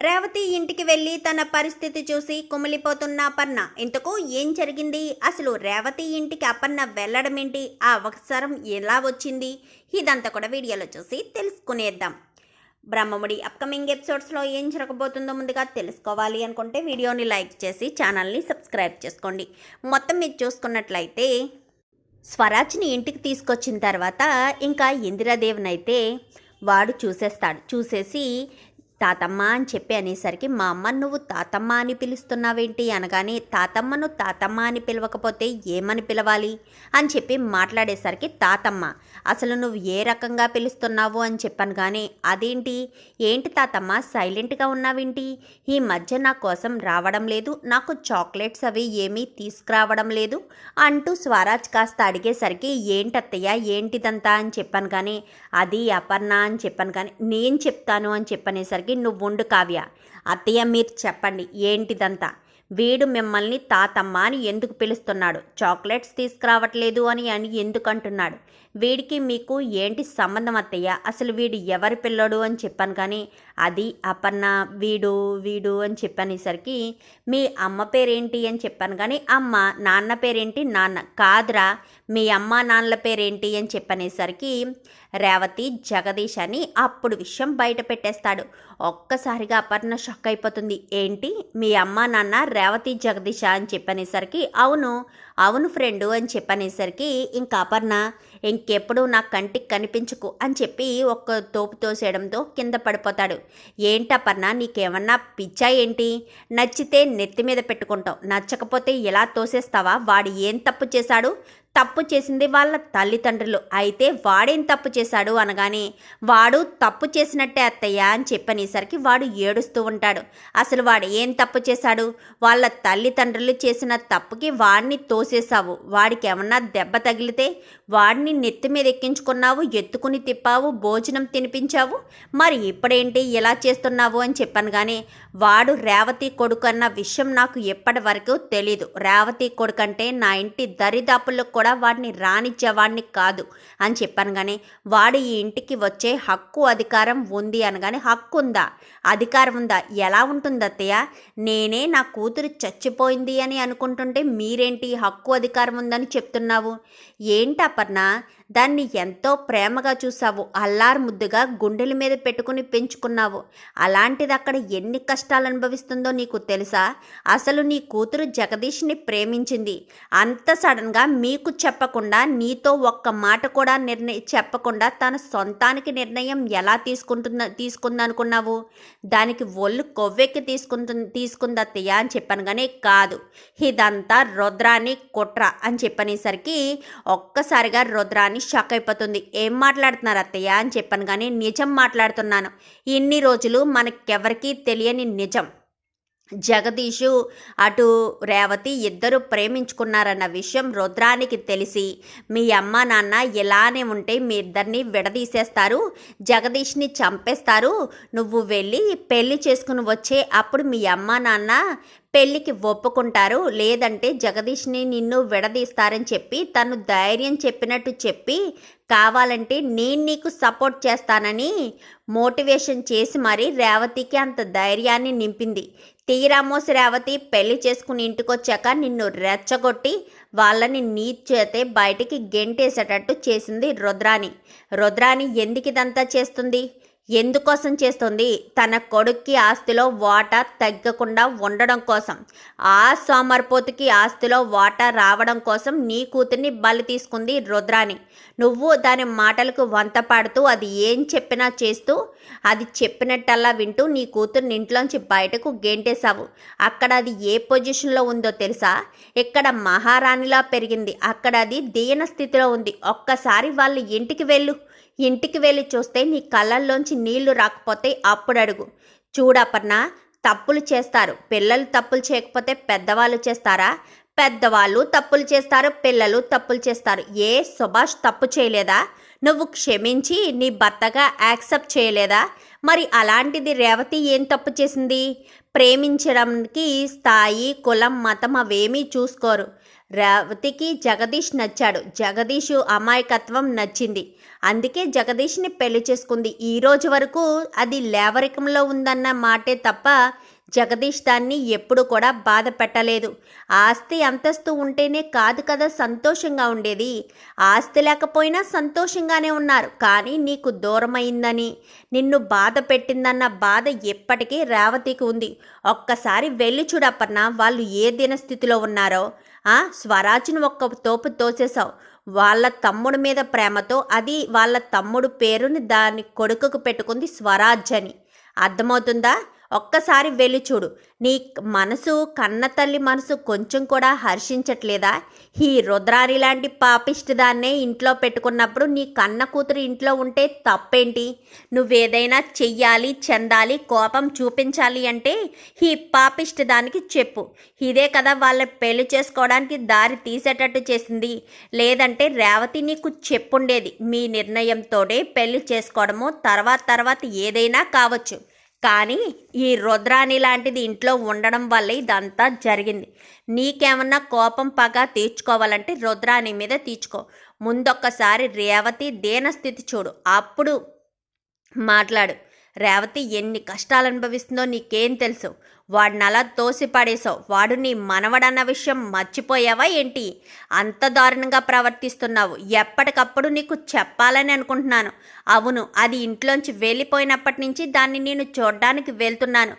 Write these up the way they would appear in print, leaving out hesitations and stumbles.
రేవతి ఇంటికి వెళ్ళి తన పరిస్థితి చూసి కుమిలిపోతున్న అపర్ణ. ఇంతకు ఏం జరిగింది? అసలు రేవతి ఇంటికి అపర్ణ వెళ్ళడం ఏంటి? ఆ అవసరం ఎలా వచ్చింది? ఇదంతా కూడా వీడియోలో చూసి తెలుసుకునేద్దాం. బ్రహ్మముడి అప్కమింగ్ ఎపిసోడ్స్లో ఏం జరగబోతుందో ముందుగా తెలుసుకోవాలి అనుకుంటే వీడియోని లైక్ చేసి ఛానల్ని సబ్స్క్రైబ్ చేసుకోండి. మొత్తం మీరు చూసుకున్నట్లయితే స్వరాజ్ని ఇంటికి తీసుకొచ్చిన తర్వాత ఇంకా ఇందిరాదేవిని అయితే వాడు చూసేస్తాడు. చూసేసి తాతమ్మ అని చెప్పి అనేసరికి, మా అమ్మ నువ్వు తాతమ్మ అని పిలుస్తున్నావేంటి అనగానే, తాతమ్మను తాతమ్మ అని పిలవకపోతే ఏమని పిలవాలి అని చెప్పి మాట్లాడేసరికి, తాతమ్మ అసలు నువ్వు ఏ రకంగా పిలుస్తున్నావు అని చెప్పాను. కానీ అదేంటి, ఏంటి తాతమ్మ సైలెంట్గా ఉన్నావేంటి? ఈ మధ్య నా కోసం రావడం లేదు, నాకు చాక్లెట్స్ అవి ఏమీ తీసుకురావడం లేదు అంటూ స్వరాజ్ కాస్త అడిగేసరికి, ఏంటత్తయ్య ఏంటిదంతా అని చెప్పాను. కానీ అది అపర్ణ అని చెప్పాను. కానీ నేను చెప్తాను అని చెప్పనేసరికి, నువ్వు ఉండు కావ్య, అత్తయ్య మీరు చెప్పండి ఏంటిదంతా. వీడు మిమ్మల్ని తాతమ్మ అని ఎందుకు పిలుస్తున్నాడు? చాక్లెట్స్ తీసుకురావట్లేదు అని ఎందుకు అంటున్నాడు? వీడికి మీకు ఏంటి సంబంధం అత్తయ్య? అసలు వీడు ఎవరి పిల్లడు అని చెప్పాను. కానీ అది అపర్ణ, వీడు అని చెప్పనేసరికి, మీ అమ్మ పేరేంటి అని చెప్పాను. కానీ అమ్మ, నాన్న పేరేంటి? నాన్న కాదురా, మీ అమ్మ నాన్నల పేరేంటి అని చెప్పనేసరికి, రేవతి జగదీష్ అని అప్పుడు విషయం బయట పెట్టేస్తాడు. ఒక్కసారిగా అపర్ణ షాక్ అయిపోతుంది. ఏంటి, మీ అమ్మ నాన్న రేవతి జగదీష్ అని చెప్పనేసరికి, అవును ఫ్రెండు అని చెప్పనేసరికి, ఇంకా అపర్ణ ఇంకెప్పుడు నా కంటికి కనిపించకు అని చెప్పి ఒక్క తోపు తోసేయడంతో కింద పడిపోతాడు. ఏంటపర్ణ నీకేమన్నా పిచ్చా ఏంటి? నచ్చితే నెత్తి మీద పెట్టుకుంటావు, నచ్చకపోతే ఎలా తోసేస్తావా? వాడు ఏం తప్పు చేశాడు? తప్పు చేసింది వాళ్ళ తల్లిదండ్రులు, అయితే వాడేం తప్పు చేశాడు అనగానే, వాడు తప్పు చేసినట్టే అత్తయ్య అని చెప్పనేసరికి వాడు ఏడుస్తూ ఉంటాడు. అసలు వాడు ఏం తప్పు చేశాడు? వాళ్ళ తల్లిదండ్రులు చేసిన తప్పుకి వాడిని తోసేసావు. వాడికి ఏమన్నా దెబ్బ తగిలితే వాడిని నెత్తి మీద ఎక్కించుకున్నావు, ఎత్తుకుని తిప్పావు, భోజనం తినిపించావు. మరి ఇప్పుడేంటి ఇలా చేస్తున్నావు అని చెప్పాను. కానీ వాడు రేవతి కొడుకు అన్న విషయం నాకు ఎప్పటి వరకు తెలీదు. రేవతి కొడుకు అంటే నా ఇంటి దరిదాపుల్లో కూడా వాడిని రానిచ్చేవాడిని కాదు అని చెప్పాను. కానీ వాడు ఈ ఇంటికి వచ్చే హక్కు అధికారం ఉంది అనగానే, హక్కు ఉందా, అధికారం ఉందా? ఎలా ఉంటుంది అత్తయ్య? నేనే నా కూతురు చచ్చిపోయింది అని అనుకుంటుంటే మీరేంటి హక్కు అధికారం ఉందని చెప్తున్నావు? ఏంటపర్ణ, దాన్ని ఎంతో ప్రేమగా చూసావు, అల్లారు ముద్దుగా గుండెల మీద పెట్టుకుని పెంచుకున్నావు. అలాంటిది అక్కడ ఎన్ని కష్టాలు అనుభవిస్తుందో నీకు తెలుసా? అసలు నీ కూతురు జగదీష్ని ప్రేమించింది. అంత సడన్గా మీకు చెప్పకుండా, నీతో ఒక్క మాట కూడా చెప్పకుండా తన సొంతానికి నిర్ణయం ఎలా తీసుకుందనుకున్నావు? దానికి ఒళ్ళు కొవ్వెక్కి తీసుకుంది అత్తయ్య అని చెప్పాను. కానీ కాదు, ఇదంతా రుద్రాని కుట్ర అని చెప్పనేసరికి ఒక్కసారిగా రుద్రాని షాక్ అయిపోతుంది. ఏం మాట్లాడుతున్నారు అత్తయ్య అని చెప్పాను. కానీ నిజం మాట్లాడుతున్నాను, ఇన్ని రోజులు మనకెవరికీ తెలియని నిజం. జగదీషు అటు రేవతి ఇద్దరు ప్రేమించుకున్నారన్న విషయం రుద్రానికి తెలిసి, మీ అమ్మ నాన్న ఇలానే ఉంటే మీ ఇద్దరిని విడదీసేస్తారు, జగదీష్ని చంపేస్తారు, నువ్వు వెళ్ళి పెళ్లి చేసుకుని వచ్చే, అప్పుడు మీ అమ్మ నాన్న పెళ్ళికి ఒప్పుకుంటారు, లేదంటే జగదీష్ని నిన్ను విడదీస్తారని చెప్పి తను ధైర్యం చెప్పినట్టు చెప్పి, కావాలంటే నేను నీకు సపోర్ట్ చేస్తానని మోటివేషన్ చేసి మరీ రేవతికి అంత ధైర్యాన్ని నింపింది. తీరామోసి రేవతి పెళ్లి చేసుకుని ఇంటికొచ్చాక నిన్ను రెచ్చగొట్టి వాళ్ళని నీ చేతే బయటికి గెంటేసేటట్టు చేసింది రుద్రాని ఎందుకు ఇదంతా చేస్తుంది? ఎందుకోసం చేస్తుంది? తన కొడుక్కి ఆస్తిలో వాటా తగ్గకుండా ఉండడం కోసం, ఆ సోమర్పోతుకి ఆస్తిలో వాటా రావడం కోసం నీ కూతుర్ని బలి తీసుకుంది రుద్రాని. నువ్వు దాని మాటలకు వంత పాడుతూ, అది ఏం చెప్పినా చేస్తూ, అది చెప్పినట్టల్లా వింటూ నీ కూతుర్ని ఇంట్లోంచి బయటకు గెంటేశావు. అక్కడ అది ఏ పొజిషన్లో ఉందో తెలుసా? ఇక్కడ మహారాణిలా పెరిగింది, అక్కడ అది దీన స్థితిలో ఉంది. ఒక్కసారి వాళ్ళ ఇంటికి వెళ్ళి చూస్తే నీ కళ్ళల్లోంచి నీళ్లు రాకపోతే అప్పుడు అడుగు. చూడపర్ణ, తప్పులు చేస్తారు పిల్లలు, తప్పులు చేయకపోతే పెద్దవాళ్ళు చేస్తారా? పెద్దవాళ్ళు తప్పులు చేస్తారు, పిల్లలు తప్పులు చేస్తారు. సుభాష్ తప్పు చేయలేదా? నువ్వు క్షమించి నీ భర్తగా యాక్సెప్ట్ చేయలేదా? మరి అలాంటిది రేవతి ఏం తప్పు చేసింది? ప్రేమించడానికి స్థాయి, కులం, మతం అవేమీ చూసుకోరు. రేవతికి జగదీష్ నచ్చాడు, జగదీషు అమాయకత్వం నచ్చింది. అందుకే జగదీష్ని పెళ్లి చేసుకుంది. ఈ రోజు వరకు అది లేవరికంలో ఉందన్న మాటే తప్ప జగదీష్ దాన్ని ఎప్పుడు కూడా బాధ పెట్టలేదు. ఆస్తి అంతస్తు ఉంటేనే కాదు కదా సంతోషంగా ఉండేది. ఆస్తి లేకపోయినా సంతోషంగానే ఉన్నారు. కానీ నీకు దూరమైందని, నిన్ను బాధ పెట్టిందన్న బాధ ఎప్పటికీ రేవతికి ఉంది. ఒక్కసారి వెళ్ళి చూడప్పన్న వాళ్ళు ఏ దినస్థితిలో ఉన్నారో. స్వరాజ్ని ఒక్క తోపు తోసేశావు. వాళ్ళ తమ్ముడి మీద ప్రేమతో అది వాళ్ళ తమ్ముడు పేరుని దాని కొడుకుకు పెట్టుకుంది స్వరాజ్ అని. అర్థమవుతుందా? ఒక్కసారి వెళ్ళి చూడు. నీ మనసు, కన్నతల్లి మనసు కొంచెం కూడా హర్షించట్లేదా? ఈ రుద్రాని లాంటి పాపిష్టిదాన్నే ఇంట్లో పెట్టుకున్నప్పుడు నీ కన్న కూతురు ఇంట్లో ఉంటే తప్పేంటి? నువ్వేదైనా చెయ్యాలి, చెందాలి, కోపం చూపించాలి అంటే ఈ పాపిష్టిదానికి చెప్పు. ఇదే కదా వాళ్ళ పెళ్లి చేసుకోవడానికి దారి తీసేటట్టు చేసింది. లేదంటే రేవతి నీకు చెప్పుండేది. మీ నిర్ణయంతోనే పెళ్లి చేసుకోవడము తర్వాత ఏదైనా కావచ్చు. కానీ ఈ రుద్రాని లాంటిది ఇంట్లో ఉండడం వల్లే ఇదంతా జరిగింది. నీకేమన్నా కోపం పగ తీర్చుకోవాలంటే రుద్రాని మీద తీర్చుకో. ముందొక్కసారి రేవతి దీనస్థితి చూడు, అప్పుడు మాట్లాడు. రేవతి ఎన్ని కష్టాలు అనుభవిస్తుందో నీకేం తెలుసు? వాడిని అలా తోసి పడేసావు. వాడు నీ మనవడన్న విషయం మర్చిపోయావా ఏంటి? అంత దారుణంగా ప్రవర్తిస్తున్నావు. ఎప్పటికప్పుడు నీకు చెప్పాలని అనుకుంటున్నాను. అవును, అది ఇంట్లోంచి వెళ్ళిపోయినప్పటి నుంచి దాన్ని నేను చూడడానికి వెళ్తున్నాను.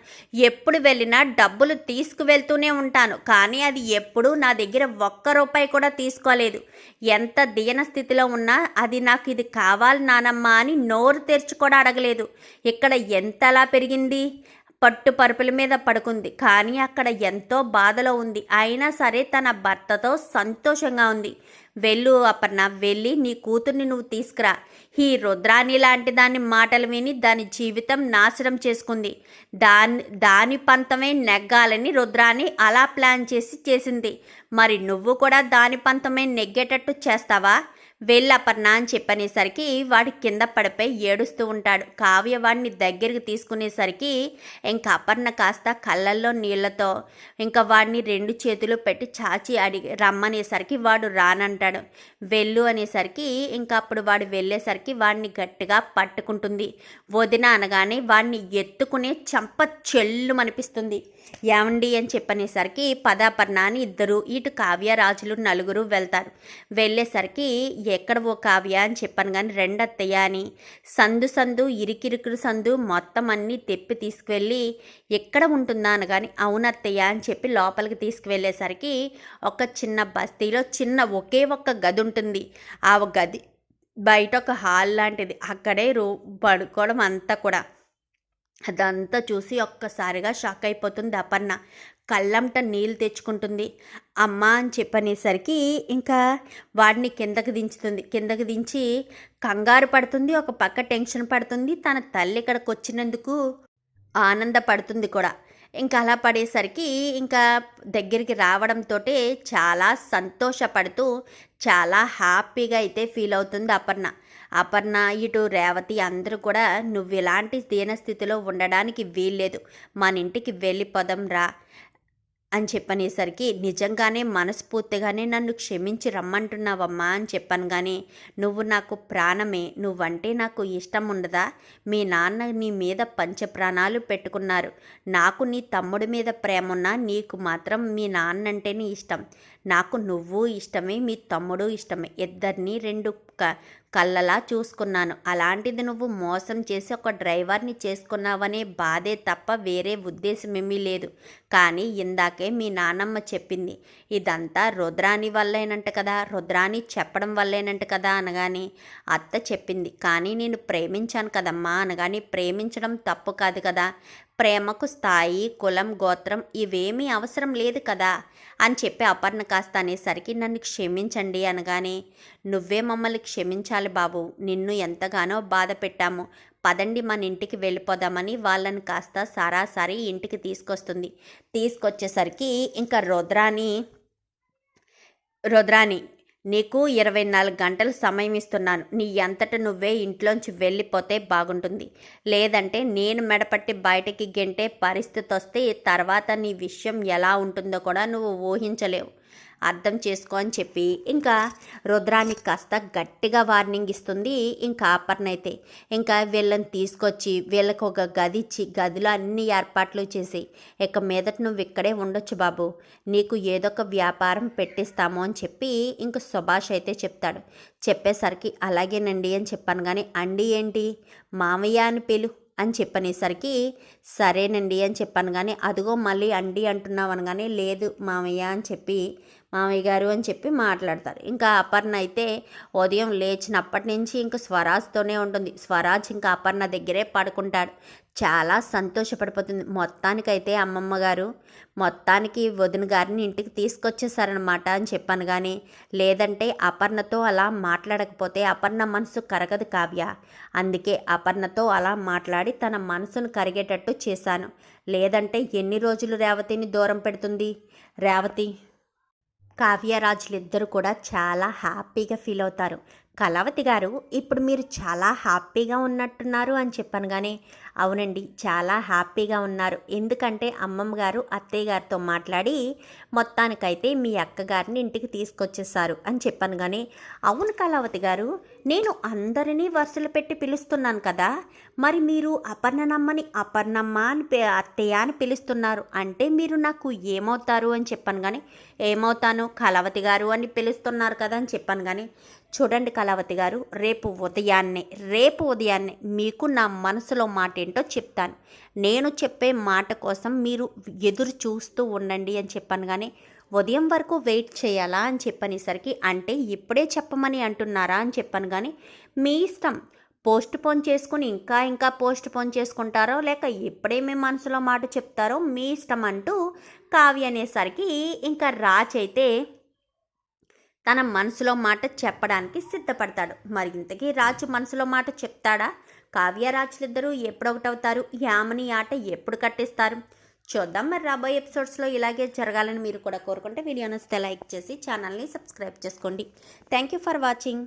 ఎప్పుడు వెళ్ళినా డబ్బులు తీసుకువెళ్తూనే ఉంటాను. కానీ అది ఎప్పుడూ నా దగ్గర ఒక్క రూపాయి కూడా తీసుకోలేదు. ఎంత దీన స్థితిలో ఉన్నా అది నాకు ఇది కావాలి నానమ్మ అని నోరు తెరిచి కూడా అడగలేదు. ఇక్కడ ఎంతలా పెరిగింది? పట్టు పరుపుల మీద పడుకుంది. కానీ అక్కడ ఎంతో బాధలో ఉంది. అయినా సరే తన భర్తతో సంతోషంగా ఉంది. వెళ్ళు అపర్ణ, వెళ్ళి నీ కూతుర్ని నువ్వు తీసుకురా. ఈ రుద్రాని లాంటి దాని మాటలు విని దాని జీవితం నాశనం చేసుకుంది. దాని పంతమే నెగ్గాలని రుద్రాని అలా ప్లాన్ చేసింది. మరి నువ్వు కూడా దాని పంతమే నెగ్గేటట్టు చేస్తావా? వెళ్ళపర్ణ అని చెప్పనేసరికి వాడి కింద పడిపోయి ఏడుస్తూ ఉంటాడు. కావ్య వాడిని దగ్గరికి తీసుకునేసరికి ఇంకా అపర్ణ కాస్త కళ్ళల్లో నీళ్లతో ఇంకా వాడిని 2 చేతులు పెట్టి చాచి అడిగి రమ్మనేసరికి వాడు రానంటాడు. వెళ్ళు అనేసరికి ఇంకా అప్పుడు వాడు వెళ్ళేసరికి వాడిని గట్టిగా పట్టుకుంటుంది. వదిన అనగానే వాడిని ఎత్తుకునే చంప చెల్లు అనిపిస్తుంది. ఏమండి అని చెప్పనేసరికి పదాపర్ణ అని ఇద్దరు, ఇటు కావ్య రాజులు నలుగురు వెళ్తారు. వెళ్ళేసరికి ఎక్కడ ఓ కావ్య అని చెప్పాను కానీ రెండత్తయ్య అని సందు ఇరికిరుకురు సందు మొత్తం అన్నీ తెప్పి తీసుకువెళ్ళి ఎక్కడ ఉంటుందా అనగాని అవునత్తయ్య అని చెప్పి లోపలికి తీసుకువెళ్ళేసరికి ఒక చిన్న బస్తీలో ఒకే ఒక్క గది ఉంటుంది. ఆ గది బయట ఒక హాల్ లాంటిది. అక్కడే పడుకోవడం అంతా కూడా. అదంతా చూసి ఒక్కసారిగా షాక్ అయిపోతుంది అపర్ణ. కళ్ళంట నీళ్ళు తెచ్చుకుంటుంది. అమ్మ అని చెప్పనేసరికి ఇంకా వాడిని కిందకి దించి కంగారు పడుతుంది. ఒక పక్క టెన్షన్ పడుతుంది. తన తల్లి ఇక్కడికి వచ్చినందుకు ఆనందపడుతుంది కూడా. ఇంకా అలా పడేసరికి ఇంకా దగ్గరికి రావడంతో చాలా సంతోషపడుతూ చాలా హ్యాపీగా అయితే ఫీల్ అవుతుంది అపర్ణ ఇటు రేవతి అందరూ కూడా నువ్వు ఇలాంటి దీనస్థితిలో ఉండడానికి వీల్లేదు, మన ఇంటికి వెళ్ళిపోదాం రా అని చెప్పనేసరికి నిజంగానే మనస్ఫూర్తిగానే నన్ను క్షమించి రమ్మంటున్నావమ్మా అని చెప్పాను. కానీ నువ్వు నాకు ప్రాణమే, నువ్వంటే నాకు ఇష్టం ఉండదా? మీ నాన్న నీ మీద పంచప్రాణాలు పెట్టుకున్నారు. నాకు నీ తమ్ముడి మీద ప్రేమ ఉన్నా నీకు మాత్రం మీ నాన్న అంటేనే ఇష్టం. నాకు నువ్వు ఇష్టమే, మీ తమ్ముడు ఇష్టమే. ఇద్దరిని 2 కళ్ళలా చూసుకున్నాను. అలాంటిది నువ్వు మోసం చేసి ఒక డ్రైవర్ని చేసుకున్నావనే బాధే తప్ప వేరే ఉద్దేశమేమీ లేదు. కానీ ఇందాకే మీ నాన్నమ్మ చెప్పింది ఇదంతా రుద్రాని వల్లేనంట కదా, రుద్రాని చెప్పడం వల్లేనంట కదా అనగాని అత్త చెప్పింది. కానీ నేను ప్రేమించాను కదమ్మా అనగాని ప్రేమించడం తప్పు కాదు కదా, ప్రేమకు స్థాయి, కులం, గోత్రం ఇవేమీ అవసరం లేదు కదా అని చెప్పి అపర్ణ కాస్త అనేసరికి నన్ను క్షమించండి అనగానే నువ్వే మమ్మల్ని క్షమించాలి బాబు, నిన్ను ఎంతగానో బాధ పెట్టాము, పదండి మన ఇంటికి వెళ్ళిపోదామని వాళ్ళని కాస్త సరాసరి ఇంటికి తీసుకొచ్చేసరికి ఇంకా రుద్రాని నీకు 24 గంటలు సమయం ఇస్తున్నాను. నీ అంతట నువ్వే ఇంట్లోంచి వెళ్ళిపోతే బాగుంటుంది. లేదంటే నేను మెడపట్టి బయటికి గెంటే పరిస్థితి వస్తే తర్వాత నీ విషయం ఎలా ఉంటుందో కూడా నువ్వు ఊహించలేవు అర్థం చేసుకో అని చెప్పి ఇంకా రుద్రానికి కాస్త గట్టిగా వార్నింగ్ ఇస్తుంది ఇంకా అపర్ణ అయితే. ఇంకా వీళ్ళని తీసుకొచ్చి వీళ్ళకి ఒక గది ఇచ్చి గదిలో అన్ని ఏర్పాట్లు చేసి ఇక మీదట నువ్వు ఇక్కడే ఉండొచ్చు బాబు, నీకు ఏదో ఒక వ్యాపారం పెట్టిస్తాము అని చెప్పి ఇంక సుభాష్ అయితే చెప్తాడు. చెప్పేసరికి అలాగేనండి అని చెప్పాను, కానీ అండి ఏంటి మామయ్య అని పిలు అని చెప్పనేసరికి సరేనండి అని చెప్పాను, కానీ అదిగో మళ్ళీ అండి అంటున్నావు అనగానే లేదు మామయ్య అని చెప్పి మామయ్య గారు అని చెప్పి మాట్లాడతారు. ఇంకా అపర్ణ అయితే ఉదయం లేచినప్పటి నుంచి ఇంకా స్వరాజ్తోనే ఉంటుంది. స్వరాజ్ ఇంకా అపర్ణ దగ్గరే పడుకుంటాడు. చాలా సంతోషపడిపోతుంది. మొత్తానికైతే అమ్మమ్మ గారు మొత్తానికి వదిన గారిని ఇంటికి తీసుకొచ్చేసారనమాట అని చెప్పాను, కానీ లేదంటే అపర్ణతో అలా మాట్లాడకపోతే అపర్ణ మనసు కరగదు కావ్య, అందుకే అపర్ణతో అలా మాట్లాడి తన మనసును కరిగేటట్టు చేశాను. లేదంటే ఎన్ని రోజులు రేవతిని దూరం పెడుతుంది. రేవతి కావ్యరాజులిద్దరూ కూడా చాలా హ్యాపీగా ఫీల్ అవుతారు. కళావతి గారు ఇప్పుడు మీరు చాలా హ్యాపీగా ఉన్నట్టున్నారు అని చెప్పాను, కానీ అవునండి చాలా హ్యాపీగా ఉన్నారు, ఎందుకంటే అమ్మమ్మ గారు అత్తయ్య గారితో మాట్లాడి మొత్తానికైతే మీ అక్కగారిని ఇంటికి తీసుకొచ్చేసారు అని చెప్పాను, కానీ అవును కళావతి గారు నేను అందరినీ వరుసలు పెట్టి పిలుస్తున్నాను కదా, మరి మీరు అపర్ణనమ్మని అపర్ణమ్మ అని అత్తయ్య అని పిలుస్తున్నారు అంటే మీరు నాకు ఏమవుతారు అని చెప్పాను, కానీ ఏమవుతాను కళావతి గారు అని పిలుస్తున్నారు కదా అని చెప్పాను, కానీ చూడండి కళావతి గారు రేపు ఉదయాన్నే మీకు నా మనసులో మాట ఏంటో చెప్తాను. నేను చెప్పే మాట కోసం మీరు ఎదురు చూస్తూ ఉండండి అని చెప్పాను, కానీ ఉదయం వరకు వెయిట్ చేయాలా అని చెప్పనేసరికి అంటే ఇప్పుడే చెప్పమని అంటున్నారా అని చెప్పాను, కానీ మీ ఇష్టం, పోస్ట్ పోన్ చేసుకుని ఇంకా పోస్ట్ పోన్ చేసుకుంటారో లేక ఇప్పుడే మీ మనసులో మాట చెప్తారో మీ ఇష్టం అంటూ కావ్య అనేసరికి ఇంకా రాజ్ అయితే తన మనసులో మాట చెప్పడానికి సిద్ధపడతాడు. మరి ఇంతకీ రాజు మనసులో మాట చెప్తాడా? కావ్యరాజులిద్దరూ ఎప్పుడొకటవుతారు? యామిని ఆట ఎప్పుడు కట్టిస్తారు? చూద్దాం. మరి రాబోయే ఎపిసోడ్స్లో ఇలాగే జరగాలని మీరు కూడా కోరుకుంటే వీడియో నచ్చితే లైక్ చేసి ఛానల్ని సబ్స్క్రైబ్ చేసుకోండి. Thank you for watching.